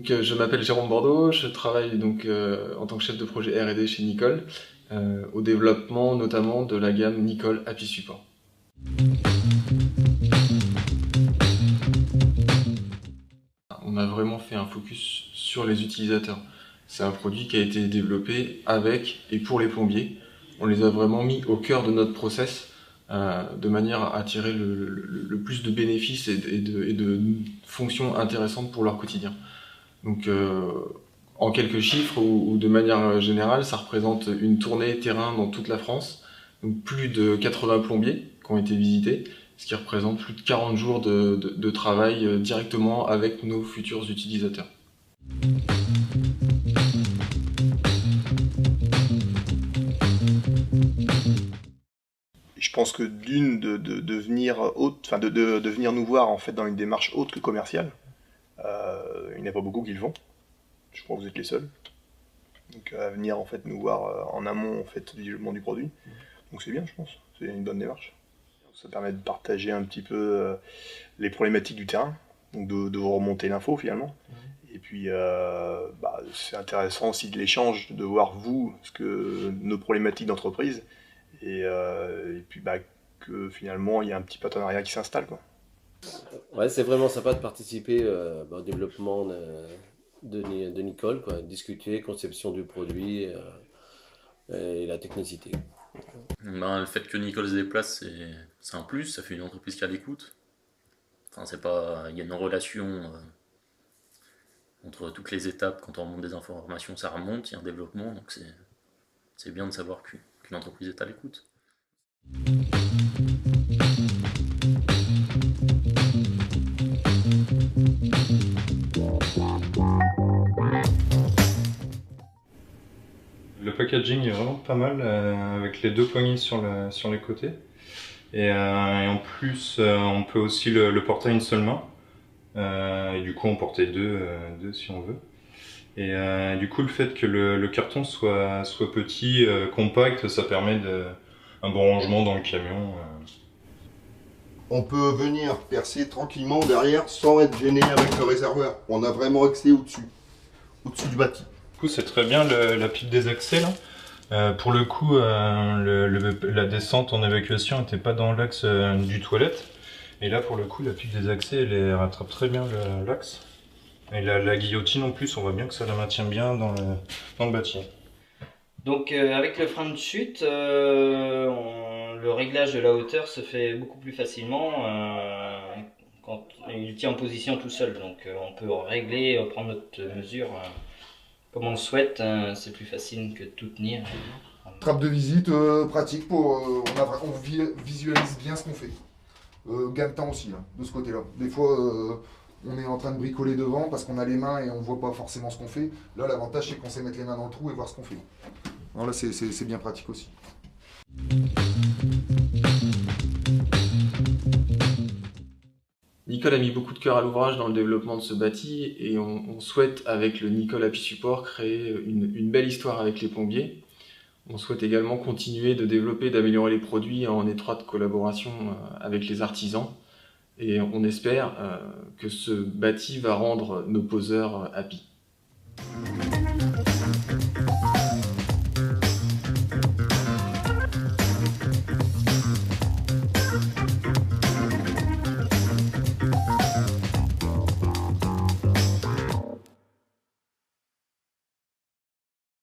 Je m'appelle Jérôme Bordeaux, je travaille en tant que chef de projet R&D chez Nicole, au développement notamment de la gamme Nicole API Support. On a vraiment fait un focus sur les utilisateurs. C'est un produit qui a été développé avec et pour les plombiers. On les a vraiment mis au cœur de notre process, de manière à tirer le plus de bénéfices et de fonctions intéressantes pour leur quotidien. Donc, en quelques chiffres ou de manière générale, ça représente une tournée terrain dans toute la France, donc plus de 80 plombiers qui ont été visités, ce qui représente plus de 40 jours de travail directement avec nos futurs utilisateurs. Je pense que de venir de venir nous voir en fait dans une démarche autre que commerciale, il n'y en a pas beaucoup qui le font. Je crois que vous êtes les seuls. Donc à venir en fait nous voir en amont en fait du développement du produit. Donc c'est bien, je pense. C'est une bonne démarche. Ça permet de partager un petit peu les problématiques du terrain, donc de vous remonter l'info finalement. Et puis c'est intéressant aussi de l'échange, de voir vous ce que nos problématiques d'entreprise et puis que finalement il y a un petit partenariat qui s'installe, quoi. Ouais, c'est vraiment sympa de participer au développement de Nicole, quoi. Discuter, conception du produit et la technicité. Le fait que Nicole se déplace, c'est un plus, ça fait une entreprise qui a l'écoute. Enfin, c'est pas, il y a une relation entre toutes les étapes. Quand on remonte des informations, ça remonte, il y a un développement, donc c'est bien de savoir qu'une entreprise est à l'écoute. Le packaging est vraiment pas mal avec les deux poignées sur les côtés. Et en plus, on peut aussi le porter à une seule main. Et du coup, on portait deux si on veut. Et du coup, le fait que le carton soit petit, compact, ça permet un bon rangement dans le camion. On peut venir percer tranquillement derrière sans être gêné avec le réservoir. On a vraiment accès au-dessus du bâti. Du coup, c'est très bien la pipe des accès là. Pour le coup, la descente en évacuation n'était pas dans l'axe du toilette. Et là, pour le coup, la pipe des accès, elle rattrape très bien l'axe. Et la guillotine en plus, on voit bien que ça la maintient bien dans le bâti. Donc avec le frein de chute, le réglage de la hauteur se fait beaucoup plus facilement quand il tient en position tout seul. Donc on peut régler, prendre notre mesure comme on le souhaite, c'est plus facile que de tout tenir. Trappe de visite pratique pour on visualise bien ce qu'on fait. Gain de temps aussi hein, de ce côté-là. Des fois on est en train de bricoler devant parce qu'on a les mains et on voit pas forcément ce qu'on fait. Là l'avantage c'est qu'on sait mettre les mains dans le trou et voir ce qu'on fait. Alors là c'est bien pratique aussi. Nicole a mis beaucoup de cœur à l'ouvrage dans le développement de ce bâti et on souhaite avec le Nicole API Support créer une belle histoire avec les plombiers. On souhaite également continuer de développer et d'améliorer les produits en étroite collaboration avec les artisans. Et on espère que ce bâti va rendre nos poseurs happy.